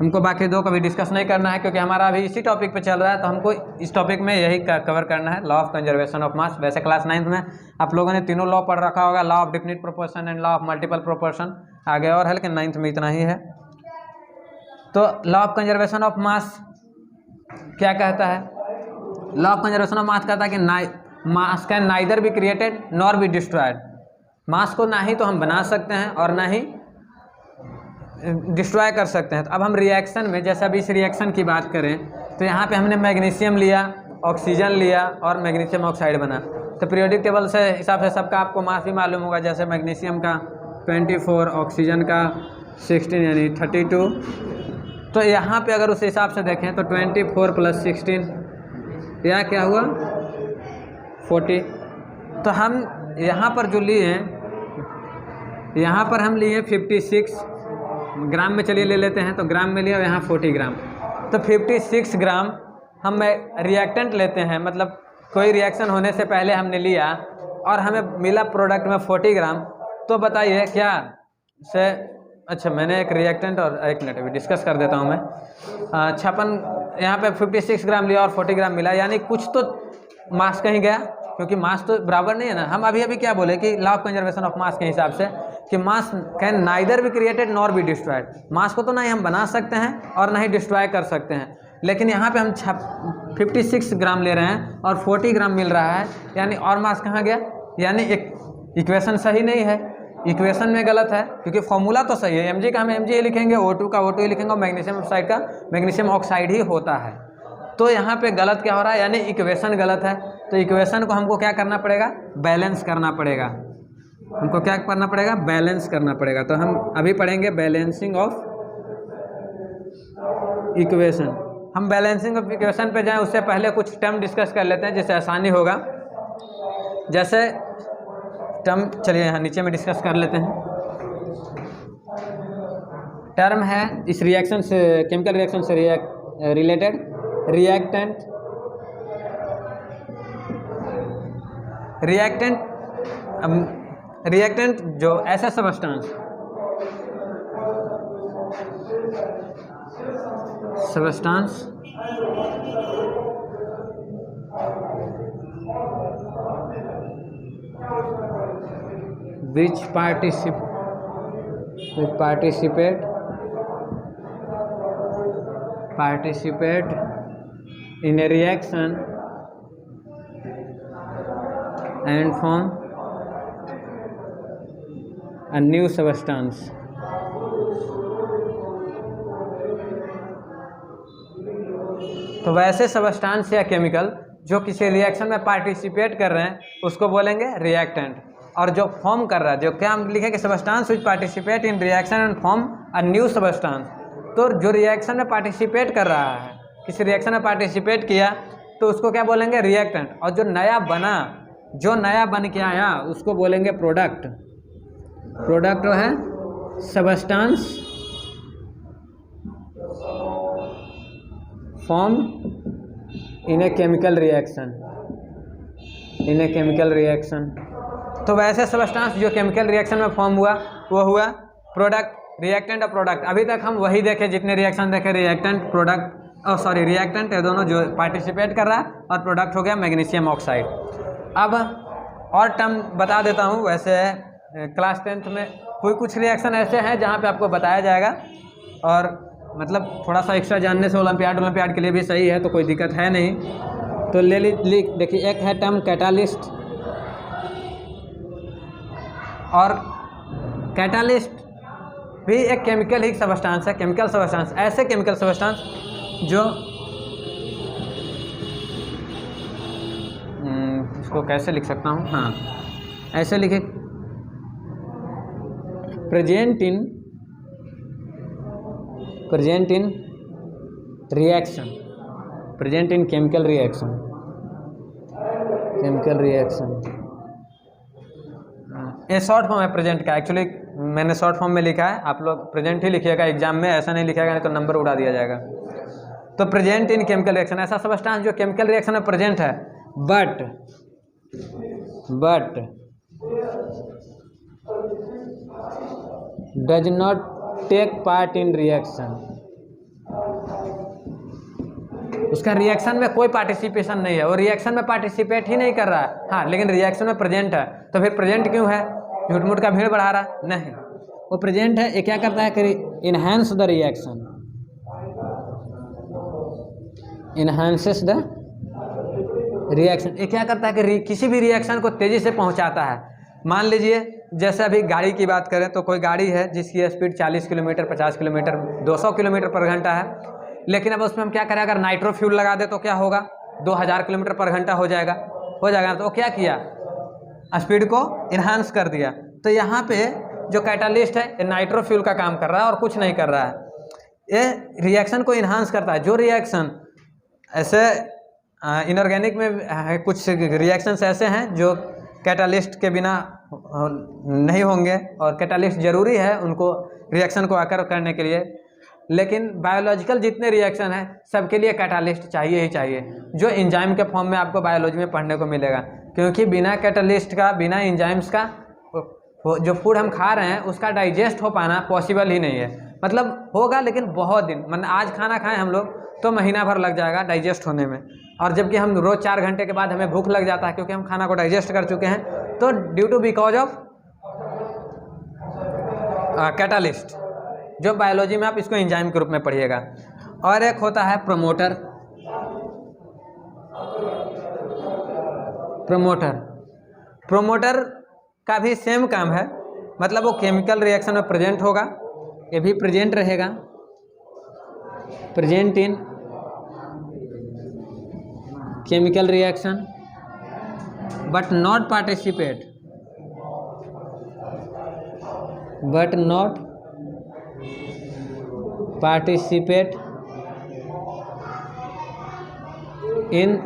हमको बाकी दो कभी डिस्कस नहीं करना है क्योंकि हमारा अभी इसी टॉपिक पे चल रहा है, तो हमको इस टॉपिक में यही कवर करना है, लॉ ऑफ कंजर्वेशन ऑफ मास। वैसे क्लास 9th में आप लोगों ने तीनों लॉ पढ़ रखा होगा, law of definite proportion and law of multiple proportion. आगे और है लेकिन 9th में इतना ही है। तो law of conservation of mass क्या कहता है? Law of conservation of mass कहता है कि mass can neither be created nor be destroyed. Mass को ना ही तो हम बना सकते हैं और ना ही डिस्ट्रॉय कर सकते हैं। तो अब हम रिएक्शन में, जैसे अभी इस रिएक्शन की बात करें तो यहाँ पे हमने मैग्नीशियम लिया, ऑक्सीजन लिया और मैग्नीशियम ऑक्साइड बना। तो पीरियोडिक टेबल से हिसाब से सबका आपको मास भी मालूम होगा, जैसे मैग्नीशियम का 24, ऑक्सीजन का 16 यानी 32। तो यहाँ पे अगर उस हिसाब से देखें तो 24 + 16 यह क्या हुआ? 40। तो हम यहाँ पर जो लिए हैं, यहाँ पर हम लिए 56 ग्राम में, चलिए ले लेते हैं। तो ग्राम में लिया, यहाँ 40 ग्राम। तो 56 ग्राम हम रिएक्टेंट लेते हैं, मतलब कोई रिएक्शन होने से पहले हमने लिया और हमें मिला प्रोडक्ट में 40 ग्राम। तो बताइए क्या से, अच्छा मैंने एक रिएक्टेंट, और एक मिनट अभी डिस्कस कर देता हूँ मैं। 56 यहाँ पे 56 ग्राम लिया और 40 ग्राम मिला, यानी कुछ तो मास कहीं गया, क्योंकि मास तो बराबर नहीं है ना। हम अभी क्या बोले कि law of conservation of mass के हिसाब से कि mass can neither be created nor be destroyed. Mass को तो ना ही हम बना सकते हैं और ना ही डिस्ट्रॉय कर सकते हैं, लेकिन यहाँ पे हम 56 ग्राम ले रहे हैं और 40 ग्राम मिल रहा है, यानी और मास कहाँ गया? यानी एक इक्वेशन सही नहीं है, इक्वेशन में गलत है, क्योंकि फॉर्मूला तो सही है। Mg का हम Mg ही लिखेंगे, O2 का O2 ही लिखेंगे और मैग्नीशियम ऑक्साइड का मैग्नीशियम ऑक्साइड ही होता है। तो यहाँ पे गलत क्या हो रहा है? यानी इक्वेशन गलत है। तो इक्वेशन को हमको क्या करना पड़ेगा? बैलेंस करना पड़ेगा। हमको क्या करना पड़ेगा? बैलेंस करना पड़ेगा। तो हम अभी पढ़ेंगे बैलेंसिंग ऑफ इक्वेशन। हम बैलेंसिंग ऑफ इक्वेशन पे जाएं उससे पहले कुछ टर्म डिस्कस कर लेते हैं जिससे आसानी होगा। जैसे टर्म, चलिए यहाँ नीचे में डिस्कस कर लेते हैं। टर्म है इस रिएक्शन से, केमिकल रिएक्शन से रिलेटेड, रिएक्टेंट। रिएक्टेंट जो ऐसा substance which participate in a reaction and form a new substance. तो वैसे सबस्टेंस या केमिकल जो किसी रिएक्शन में पार्टिसिपेट कर रहे हैं उसको बोलेंगे रिएक्टेंट, और जो फॉर्म कर रहा है, जो क्या हम लिखेंगे? Substance which participate in reaction and form a new substance. तो जो रिएक्शन में पार्टिसिपेट कर रहा है, किसी रिएक्शन में पार्टिसिपेट किया, तो उसको क्या बोलेंगे? रिएक्टेंट। और जो नया बन के आया उसको बोलेंगे प्रोडक्ट। प्रोडक्ट है substance form in a chemical reaction. तो वैसे सबस्टेंस जो केमिकल रिएक्शन में फॉर्म हुआ वो हुआ प्रोडक्ट। रिएक्टेंट और प्रोडक्ट, अभी तक हम वही देखे जितने रिएक्शन देखे, रिएक्टेंट, प्रोडक्ट, रिएक्टेंट है दोनों जो पार्टिसिपेट कर रहा है, और प्रोडक्ट हो गया मैग्नीशियम ऑक्साइड। अब और टर्म बता देता हूँ। वैसे क्लास 10th में कुछ रिएक्शन ऐसे हैं जहाँ पे आपको बताया जाएगा, और मतलब थोड़ा सा एक्स्ट्रा जानने से ओलंपियाड के लिए भी सही है, तो कोई दिक्कत है नहीं। तो देखिए, एक है टर्म कैटालिस्ट, और कैटालिस्ट भी एक केमिकल ही सबस्टांस है। केमिकल सबस्टांस, ऐसे केमिकल सबस्टांस जो इसको कैसे लिख सकता हूँ, हाँ ऐसे लिखे, present in reaction, present in chemical reaction, ये शॉर्ट फॉर्म है प्रेजेंट का। एक्चुअली मैंने शॉर्ट फॉर्म में लिखा है, आप लोग प्रेजेंट ही लिखिएगा एग्जाम में, ऐसा नहीं लिखिएगा नहीं तो नंबर उड़ा दिया जाएगा। तो प्रेजेंट इन केमिकल रिएक्शन, ऐसा सबस्टांस जो केमिकल रिएक्शन में प्रेजेंट है but does not take part in reaction, उसका रिएक्शन में कोई पार्टिसिपेशन नहीं है, वो रिएक्शन में पार्टिसिपेट ही नहीं कर रहा है, हाँ लेकिन रिएक्शन में प्रेजेंट है। तो फिर प्रेजेंट क्यों है? झूठ मूठ का भीड़ बढ़ा रहा? नहीं, वो प्रेजेंट है। ये क्या करता है कि enhance the reaction, enhances the reaction. ये क्या करता है कि किसी भी रिएक्शन को तेजी से पहुंचाता है। मान लीजिए जैसे अभी गाड़ी की बात करें तो कोई गाड़ी है जिसकी स्पीड 40 किलोमीटर, 50 किलोमीटर, 200 किलोमीटर पर घंटा है, लेकिन अब उसमें हम क्या करें, अगर नाइट्रो फ्यूल लगा दे तो क्या होगा, 2000 किलोमीटर पर घंटा हो जाएगा। तो क्या किया, स्पीड को इन्हांस कर दिया। तो यहाँ पे जो कैटालिस्ट है ये नाइट्रो फ्यूल का काम कर रहा है और कुछ नहीं कर रहा है, ये रिएक्शन को इन्हांस करता है। जो रिएक्शन ऐसे इनऑर्गेनिक में कुछ रिएक्शंस ऐसे हैं जो कैटालिस्ट के बिना नहीं होंगे, और कैटालिस्ट ज़रूरी है उनको रिएक्शन को आकर करने के लिए। लेकिन बायोलॉजिकल जितने रिएक्शन है सबके लिए कैटालिस्ट चाहिए ही चाहिए, जो एंजाइम के फॉर्म में आपको बायोलॉजी में पढ़ने को मिलेगा। क्योंकि बिना कैटालिस्ट का, बिना एंजाइम्स का जो फूड हम खा रहे हैं उसका डाइजेस्ट हो पाना पॉसिबल ही नहीं है। मतलब होगा लेकिन बहुत दिन, मतलब आज खाना खाएं हम लोग तो महीना भर लग जाएगा डाइजेस्ट होने में, और जबकि हम रोज़ 4 घंटे के बाद हमें भूख लग जाता है क्योंकि हम खाना को डाइजेस्ट कर चुके हैं। तो due to because of catalyst, जो बायोलॉजी में आप इसको एंजाइम के रूप में पढ़िएगा। और एक होता है प्रमोटर। प्रमोटर का भी सेम काम है, मतलब वो केमिकल रिएक्शन में प्रेजेंट होगा, ये भी प्रेजेंट रहेगा, present in chemical reaction but not participate in.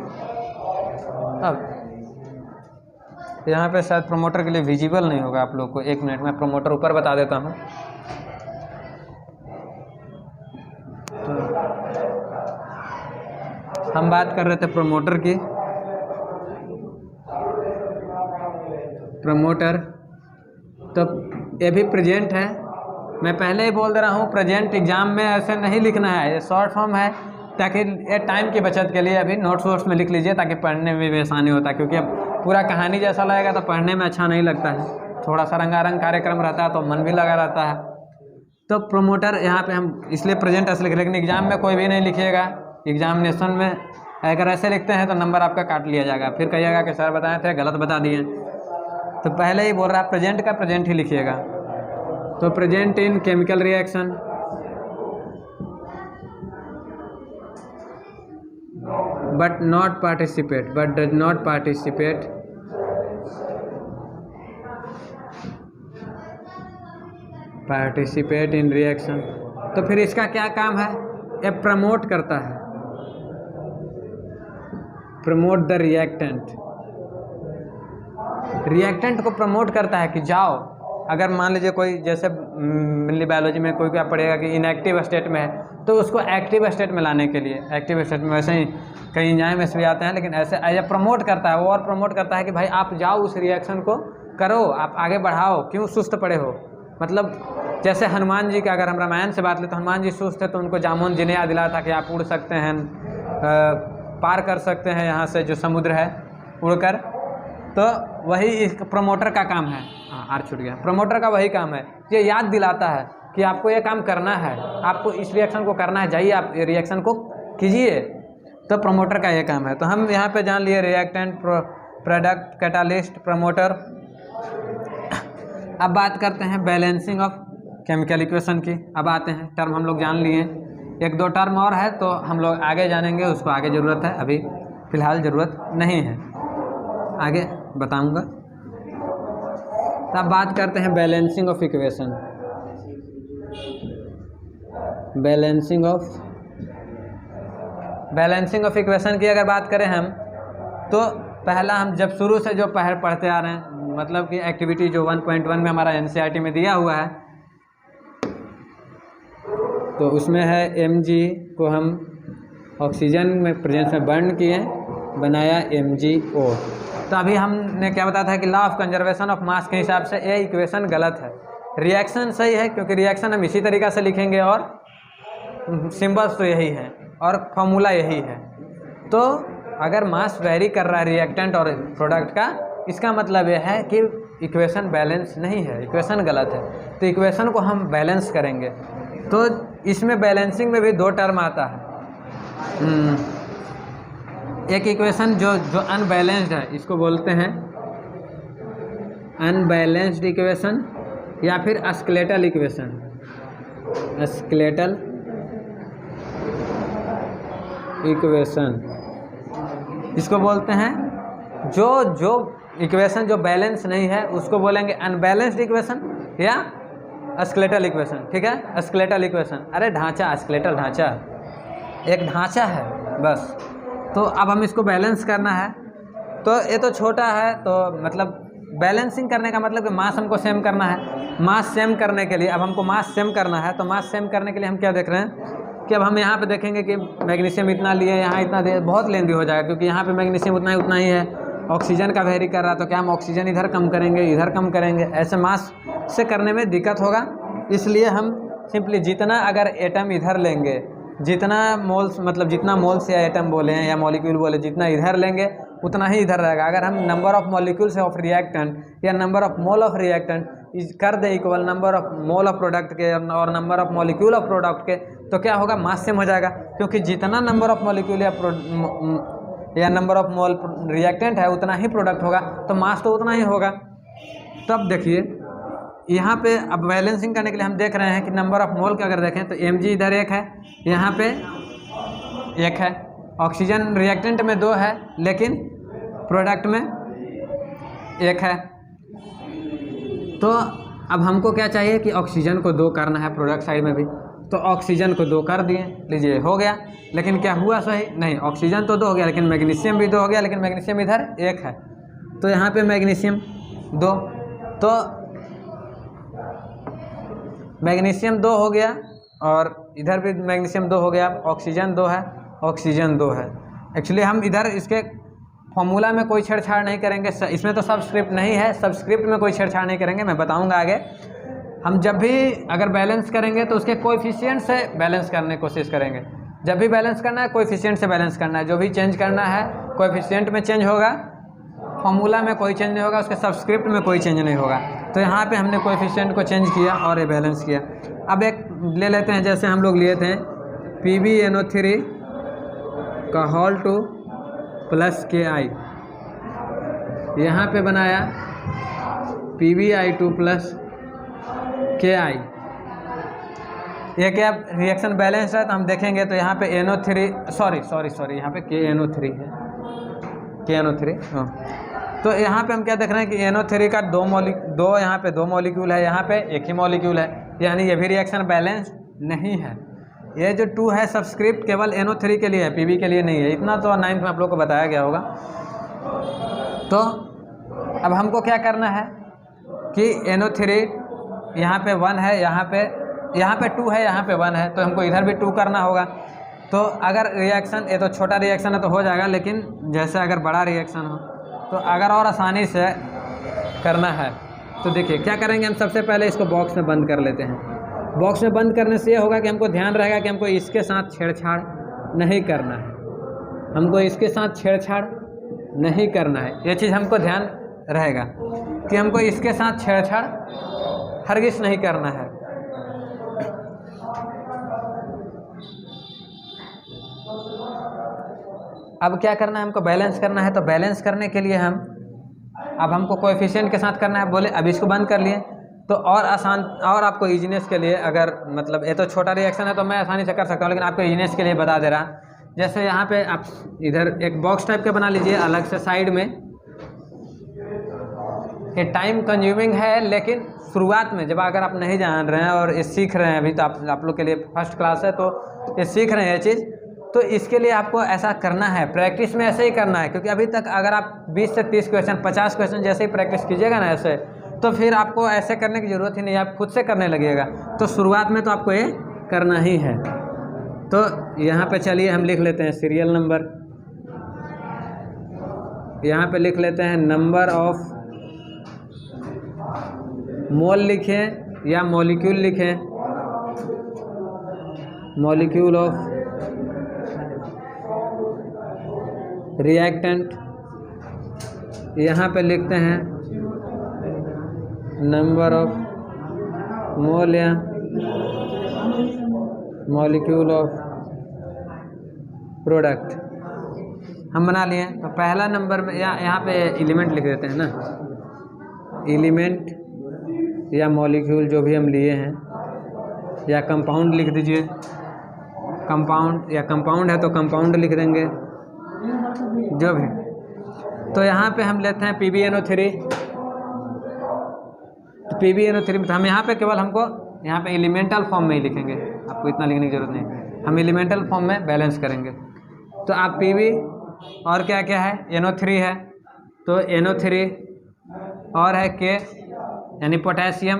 अब यहाँ पे शायद प्रमोटर के लिए विजिबल नहीं होगा आप लोग को, 1 मिनट में प्रमोटर ऊपर बता देता हूँ। तो हम बात कर रहे थे प्रमोटर की। प्रमोटर तो ये भी प्रेजेंट है। मैं पहले ही बोल दे रहा हूँ प्रेजेंट एग्जाम में ऐसे नहीं लिखना है, ये शॉर्ट फॉर्म है, ताकि ये टाइम की बचत के लिए अभी नोट्स वोट्स में लिख लीजिए ताकि पढ़ने में भी आसानी होता है। क्योंकि अब पूरा कहानी जैसा लगेगा तो पढ़ने में अच्छा नहीं लगता है, थोड़ा सा रंगारंग कार्यक्रम रहता है तो मन भी लगा रहता है। तो प्रमोटर यहाँ पे हम इसलिए प्रेजेंट ऐसे लिख, लेकिन एग्जाम में कोई भी नहीं लिखिएगा। एग्जामिनेशन में अगर ऐसे लिखते हैं तो नंबर आपका काट लिया जाएगा, फिर कहिएगा कि सर बताए थे गलत बता दिए। तो पहले ही बोल रहा है प्रेजेंट का प्रेजेंट ही लिखिएगा। तो present in chemical reaction but not participate, but does not participate in reaction। तो फिर इसका क्या काम है, ये प्रमोट करता है, प्रमोट द रिएक्टेंट को प्रमोट करता है कि जाओ। अगर मान लीजिए कोई, जैसे मिली बायोलॉजी में कोई क्या पढ़ेगा कि इनएक्टिव स्टेट में है, तो उसको एक्टिव स्टेट में लाने के लिए, एक्टिव स्टेट में वैसे ही कई एंजाइम ऐसे भी आते हैं, लेकिन ऐसे एज प्रमोट करता है वो, और प्रमोट करता है कि भाई आप जाओ उस रिएक्शन को करो, आप आगे बढ़ाओ, क्यों सुस्त पड़े हो। मतलब जैसे हनुमान जी का अगर हम रामायण से बात लें तो हनुमान जी सुस्त थे तो उनको जामुन जी ने याद दिलाया था कि आप उड़ सकते हैं, पार कर सकते हैं यहाँ से जो समुद्र है उड़कर। तो वही इस प्रमोटर का काम है। हाँ, आर छूट गया। प्रमोटर का वही काम है, ये याद दिलाता है कि आपको ये काम करना है, आपको इस रिएक्शन को करना है, जाइए आप रिएक्शन को कीजिए। तो प्रमोटर का ये काम है। तो हम यहाँ पे जान लिए रिएक्टेंट, प्रोडक्ट, कैटालिस्ट, प्रमोटर। अब बात करते हैं बैलेंसिंग ऑफ केमिकल इक्वेशन की। अब आते हैं, टर्म हम लोग जान लिए, एक दो टर्म और है तो हम लोग आगे जानेंगे, उसको आगे ज़रूरत है, अभी फ़िलहाल ज़रूरत नहीं है, आगे बताऊंगा। तब बात करते हैं balancing of equation. Balancing of equation की अगर बात करें हम, तो पहला हम जब शुरू से जो पढ़ते आ रहे हैं, मतलब कि एक्टिविटी जो 1.1 में हमारा एनसीईआरटी में दिया हुआ है, तो उसमें है Mg को हम ऑक्सीजन में प्रेजेंस में बर्न किए, बनाया MgO। तो अभी हमने क्या बताया था कि law of conservation of mass के हिसाब से ये इक्वेशन गलत है, रिएक्शन सही है, क्योंकि रिएक्शन हम इसी तरीक़ा से लिखेंगे और सिंबल्स तो यही है और फॉर्मूला यही है। तो अगर मास वेरी कर रहा है रिएक्टेंट और प्रोडक्ट का, इसका मतलब यह है कि इक्वेशन बैलेंस नहीं है, इक्वेशन गलत है। तो इक्वेशन को हम बैलेंस करेंगे, तो इसमें बैलेंसिंग में भी दो टर्म आता है। एक इक्वेशन जो अनबैलेंस्ड है, इसको बोलते हैं अनबैलेंस्ड इक्वेशन या फिर स्केलेटल इक्वेशन। स्केलेटल इक्वेशन इसको बोलते हैं। जो इक्वेशन जो बैलेंस नहीं है उसको बोलेंगे अनबैलेंस्ड इक्वेशन या स्केलेटल इक्वेशन। ठीक है, स्केलेटल इक्वेशन, अरे ढांचा, स्केलेटल ढांचा एक ढांचा है बस। तो अब हम इसको बैलेंस करना है, तो ये तो छोटा है, तो मतलब बैलेंसिंग करने का मतलब कि मास हमको सेम करना है। मास सेम करने के लिए अब हमको मास सेम करना है, तो मास सेम करने के लिए हम क्या देख रहे हैं कि अब हम यहाँ पे देखेंगे कि मैग्नीशियम इतना लिए, यहाँ इतना दे, बहुत लेंदी हो जाएगा, क्योंकि यहाँ पे मैग्नीशियम उतना ही है। ऑक्सीजन का वेरी कर रहा है, तो क्या हम ऑक्सीजन इधर कम करेंगे, इधर कम करेंगे, ऐसे मास से करने में दिक्कत होगा। इसलिए हम सिंपली जितना अगर एटम इधर लेंगे, जितना मोल्स मतलब जितना मोल्स या एटम बोले हैं या मॉलिक्यूल बोले, जितना इधर लेंगे उतना ही इधर रहेगा। अगर हम number of molecules of reactant या number of mole of reactant कर दे equal number of mole of product के और number of molecule of product के, तो क्या होगा, मास सेम हो जाएगा। क्योंकि जितना नंबर ऑफ मॉलिक्यूल या नंबर ऑफ मोल रिएक्टेंट है उतना ही प्रोडक्ट होगा, तो मास तो उतना ही होगा। तब देखिए यहाँ पे अब बैलेंसिंग करने के लिए हम देख रहे हैं कि नंबर ऑफ मोल का अगर देखें तो Mg इधर एक है, यहाँ पे एक है। ऑक्सीजन रिएक्टेंट में 2 है, लेकिन प्रोडक्ट में 1 है। तो अब हमको क्या चाहिए कि ऑक्सीजन को 2 करना है प्रोडक्ट साइड में भी, तो ऑक्सीजन को 2 कर दिए, लीजिए हो गया। लेकिन क्या हुआ सही नहीं, ऑक्सीजन तो 2 हो गया, लेकिन मैग्नीशियम भी 2 हो गया, लेकिन मैग्नीशियम इधर 1 है, तो यहाँ पे मैग्नीशियम 2, तो मैग्नीशियम 2 हो गया और इधर भी मैग्नीशियम 2 हो गया। ऑक्सीजन 2 है, ऑक्सीजन 2 है। एक्चुअली हम इधर इसके फॉर्मूला में कोई छेड़छाड़ नहीं करेंगे, इसमें तो सबस्क्रिप्ट नहीं है, सबस्क्रिप्ट में कोई छेड़छाड़ नहीं करेंगे, मैं बताऊंगा आगे। हम जब भी अगर बैलेंस करेंगे तो उसके कोएफिशिएंट से बैलेंस करने की कोशिश करेंगे। जब भी बैलेंस करना है कोएफिशिएंट से बैलेंस करना है, जो भी चेंज करना है कोएफिशिएंट में चेंज होगा, फॉर्मूला में कोई चेंज नहीं होगा, उसके सबस्क्रिप्ट में कोई चेंज नहीं होगा। तो यहाँ पे हमने कोएफिशिएंट को चेंज किया और ये बैलेंस किया। अब एक ले लेते हैं, जैसे हम लोग लिए थे PbNO3 का होल टू प्लस KI, यहाँ पे बनाया PbI2 प्लस KI। ये क्या रिएक्शन बैलेंस है, तो हम देखेंगे तो यहाँ पे NO3 सॉरी यहाँ पे KNO3 है, KNO3 हाँ। तो यहाँ पे हम क्या देख रहे हैं कि NO3 का 2 यहाँ पे 2 मॉलिक्यूल है, यहाँ पे 1 ही मॉलिक्यूल है, यानी ये भी रिएक्शन बैलेंस नहीं है। ये जो 2 है सबस्क्रिप्ट केवल NO3 के लिए है, PB के लिए नहीं है। इतना तो 9th में आप लोग को बताया गया होगा। तो अब हमको क्या करना है कि NO3 यहाँ पे 1 है, यहाँ पे 2 है, यहाँ पे 1 है, तो हमको इधर भी 2 करना होगा। तो अगर रिएक्शन, ये तो छोटा रिएक्शन है तो हो जाएगा, लेकिन जैसे अगर बड़ा रिएक्शन हो तो अगर और आसानी से करना है तो देखिए क्या करेंगे, हम सबसे पहले इसको बॉक्स में बंद कर लेते हैं। बॉक्स में बंद करने से ये होगा कि हमको ध्यान रहेगा कि हमको इसके साथ छेड़छाड़ नहीं करना है, हमको इसके साथ छेड़छाड़ नहीं करना है। ये चीज़ हमको ध्यान रहेगा कि हमको इसके साथ छेड़छाड़ हरगिज़ नहीं करना है। अब क्या करना है, हमको बैलेंस करना है। तो बैलेंस करने के लिए अब हमको कोएफिशिएंट के साथ करना है। बोले अब इसको बंद कर लिए तो और आसान और आपको ईजीनेस के लिए, अगर मतलब ये तो छोटा रिएक्शन है तो मैं आसानी से कर सकता हूँ, लेकिन आपको ईजीनेस के लिए बता दे रहा। जैसे यहाँ पे आप इधर एक बॉक्स टाइप का बना लीजिए अलग से साइड में। ये टाइम कंज्यूमिंग है, लेकिन शुरुआत में जब अगर आप नहीं जान रहे हैं और ये सीख रहे हैं, अभी तो आप लोग के लिए फर्स्ट क्लास है तो ये सीख रहे हैं ये चीज़, तो इसके लिए आपको ऐसा करना है, प्रैक्टिस में ऐसे ही करना है। क्योंकि अभी तक अगर आप 20 से 30 क्वेश्चन 50 क्वेश्चन जैसे ही प्रैक्टिस कीजिएगा ना ऐसे, तो फिर आपको ऐसे करने की ज़रूरत ही नहीं, आप खुद से करने लगिएगा। तो शुरुआत में तो आपको ये करना ही है। तो यहाँ पे चलिए हम लिख लेते हैं सीरियल नंबर, यहाँ पे लिख लेते हैं नंबर ऑफ मोल लिखें या मॉलिक्यूल लिखें, मॉलिक्यूल ऑफ रिएक्टेंट। यहाँ पे लिखते हैं नंबर ऑफ मोल या मॉलिक्यूल ऑफ प्रोडक्ट हम बना लिए। तो पहला नंबर में यहाँ पे एलिमेंट लिख देते हैं ना, एलिमेंट या मॉलिक्यूल जो भी हम लिए हैं, या कंपाउंड लिख दीजिए, कंपाउंड या कंपाउंड है तो कंपाउंड लिख देंगे जो भी। तो यहाँ पे हम लेते हैं PbNO3। तो PbNO3 हम यहाँ पे केवल हमको यहाँ पे एलिमेंटल फॉर्म में ही लिखेंगे, आपको इतना लिखने की जरूरत नहीं, हम एलिमेंटल फॉर्म में बैलेंस करेंगे। तो आप Pb और क्या क्या है, NO3 है, तो NO3 और है K यानी पोटेशियम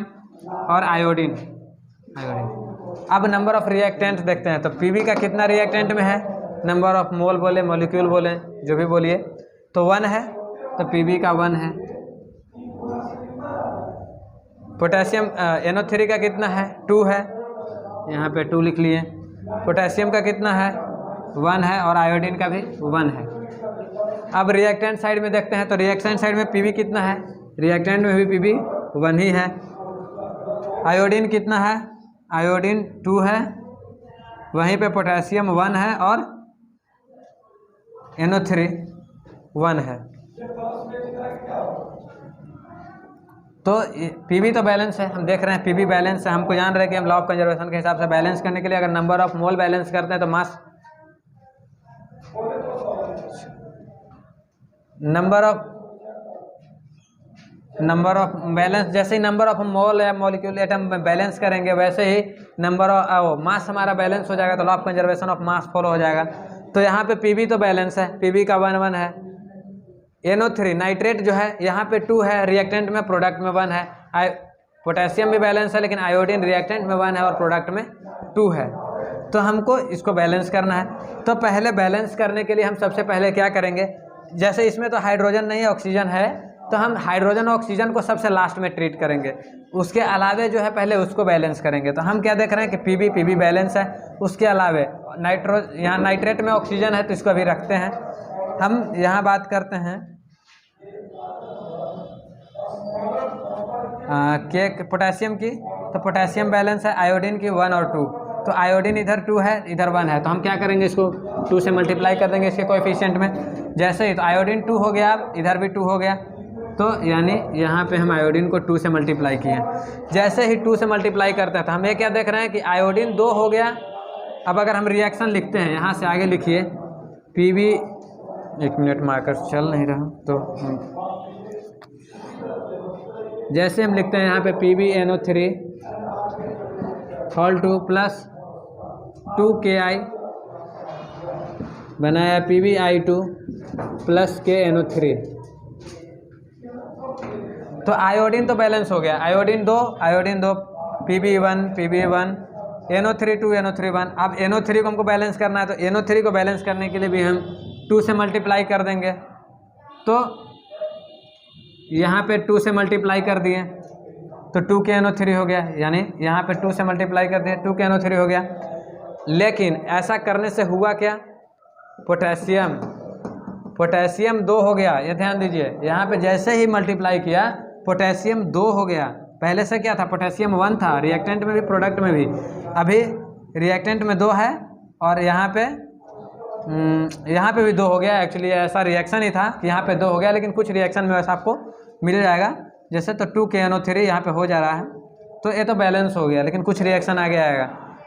और आयोडीन। अब नंबर ऑफ रिएक्टेंट देखते हैं। तो Pb का कितना रिएक्टेंट में है, नंबर ऑफ मोल बोले मॉलिक्यूल बोले जो भी बोलिए, तो 1 है, तो Pb का 1 है। पोटेशियम NO3 का कितना है, 2 है, यहाँ पे 2 लिख लिए। पोटेशियम का कितना है, 1 है, और आयोडीन का भी 1 है। अब रिएक्टेंट साइड में देखते हैं। तो रिएक्टेंट साइड में Pb कितना है, रिएक्टेंट में भी Pb 1 ही है। आयोडीन कितना है, आयोडीन 2 है, वहीं पे पोटेशियम 1 है और NO3 1 है। तो Pb तो बैलेंस है, हम देख रहे हैं Pb बैलेंस है। हमको जान रहे हैं कि हम लॉ ऑफ कंजर्वेशन के हिसाब से बैलेंस करने के लिए अगर नंबर ऑफ मोल बैलेंस करते हैं तो मास नंबर ऑफ बैलेंस, जैसे ही नंबर ऑफ मोल या मॉलिक्यूल एटम बैलेंस करेंगे वैसे ही नंबर ऑफ मास हमारा बैलेंस हो जाएगा, तो law of conservation of mass follow हो जाएगा। तो यहाँ पे Pb तो बैलेंस है, Pb का 1 है। NO3 नाइट्रेट जो है यहाँ पे 2 है, रिएक्टेंट में प्रोडक्ट में 1 है। पोटेशियम भी बैलेंस है, लेकिन आयोडीन रिएक्टेंट में 1 है और प्रोडक्ट में 2 है। तो हमको इसको बैलेंस करना है। तो पहले बैलेंस करने के लिए हम सबसे पहले क्या करेंगे, जैसे इसमें तो हाइड्रोजन नहीं है, ऑक्सीजन है, तो हम हाइड्रोजन और ऑक्सीजन को सबसे लास्ट में ट्रीट करेंगे। उसके अलावे जो है पहले उसको बैलेंस करेंगे। तो हम क्या देख रहे हैं कि Pb बैलेंस है, उसके अलावे यहाँ नाइट्रेट में ऑक्सीजन है तो इसको अभी रखते हैं। हम यहाँ बात करते हैं पोटेशियम की। तो पोटेशियम बैलेंस है, आयोडीन की 1 और 2। तो आयोडीन इधर 2 है, इधर 1 है, तो हम क्या करेंगे, इसको 2 से मल्टीप्लाई कर देंगे इसके कोएफिशिएंट में। जैसे ही तो आयोडीन 2 हो गया, अब इधर भी 2 हो गया, तो यानी यहाँ पे हम आयोडीन को 2 से मल्टीप्लाई किए। जैसे ही 2 से मल्टीप्लाई करते हैं तो हम ये क्या देख रहे हैं कि आयोडीन 2 हो गया। अब अगर हम रिएक्शन लिखते हैं, यहाँ से आगे लिखिए Pb, 1 मिनट मार्कर चल नहीं रहा, तो जैसे हम लिखते हैं यहाँ पे PbNO3 होल 2 प्लस 2Ki बनाया PbI2 प्लस KNO3। तो आयोडीन तो बैलेंस हो गया, आयोडीन 2 Pb1 NO3 2 NO3 1। अब NO3 को हमको बैलेंस करना है, तो NO3 को बैलेंस करने के लिए भी हम 2 से मल्टीप्लाई कर देंगे। तो यहाँ पे 2 से मल्टीप्लाई कर दिए तो 2KNO3 हो गया, यानी यहाँ पे 2 से मल्टीप्लाई कर दिए 2KNO3 हो गया। लेकिन ऐसा करने से हुआ क्या, पोटेशियम 2 हो गया। ये ध्यान दीजिए, यहाँ पे जैसे ही मल्टीप्लाई किया पोटेशियम 2 हो गया। पहले से क्या था, पोटेशियम 1 था, रिएक्टेंट में भी प्रोडक्ट में भी। अभी रिएक्टेंट में 2 है और यहाँ पे भी 2 हो गया। एक्चुअली ऐसा रिएक्शन ही था कि यहाँ पे 2 हो गया, लेकिन कुछ रिएक्शन में वैसा आपको मिल जाएगा। जैसे तो 2KNO3 यहाँ पे हो जा रहा है। तो ये तो बैलेंस हो गया, लेकिन कुछ रिएक्शन आगे आएगा।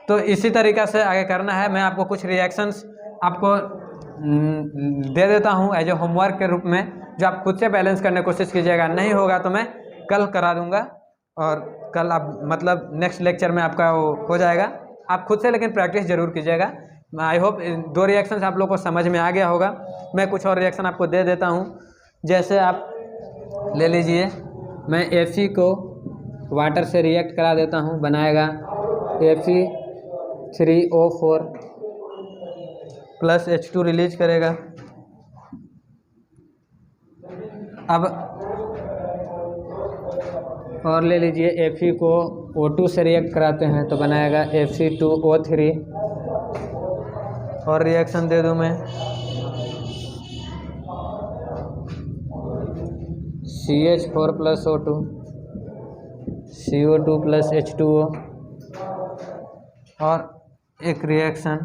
तो इसी तरीक़ा से आगे करना है। मैं आपको कुछ रिएक्शंस आपको दे देता हूँ एज ए होमवर्क के रूप में, जो आप खुद से बैलेंस करने की कोशिश कीजिएगा। नहीं होगा तो मैं कल करा दूँगा, और कल आप मतलब नेक्स्ट लेक्चर में आपका वो हो जाएगा। आप खुद से लेकिन प्रैक्टिस ज़रूर कीजिएगा। आई होप 2 रिएक्शंस आप लोग को समझ में आ गया होगा। मैं कुछ और रिएक्शन आपको दे देता हूँ। जैसे आप ले लीजिए, मैं Fe को वाटर से रिएक्ट करा देता हूँ, बनाएगा Fe3O4 प्लस H2 रिलीज करेगा। अब और ले लीजिए, Fe को O2 से रिएक्ट कराते हैं तो बनाएगा Fe2O3। और रिएक्शन दे दूँ मैं CH4 plus O2 CO2 plus H2O। और एक रिएक्शन,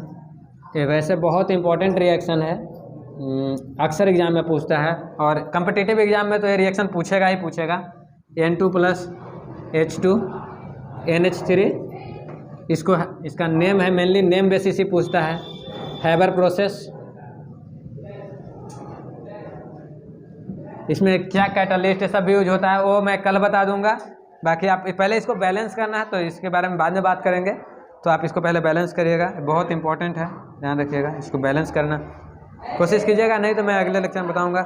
ये वैसे बहुत इंपॉर्टेंट रिएक्शन है, अक्सर एग्जाम में पूछता है, और कम्पिटिटिव एग्जाम में तो ये रिएक्शन पूछेगा ही पूछेगा। N2 plus H2 NH3। इसका नेम है, मेनली नेम बेसिस ही पूछता है। हैबर प्रोसेस, इसमें क्या कैटालिस्ट सब यूज होता है वो मैं कल बता दूंगा। बाकी आप पहले इसको बैलेंस करना है, तो इसके बारे में बाद में बात करेंगे। तो आप इसको पहले बैलेंस करिएगा, बहुत इंपॉर्टेंट है, ध्यान रखिएगा, इसको बैलेंस करना कोशिश कीजिएगा, नहीं तो मैं अगले लेक्चर में बताऊंगा।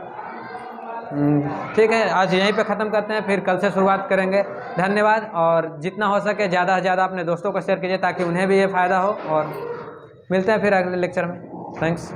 ठीक है, आज यहीं पे ख़त्म करते हैं, फिर कल से शुरुआत करेंगे। धन्यवाद, और जितना हो सके ज़्यादा से ज़्यादा अपने दोस्तों को शेयर कीजिए ताकि उन्हें भी ये फ़ायदा हो। और मिलते हैं फिर अगले लेक्चर में। थैंक्स।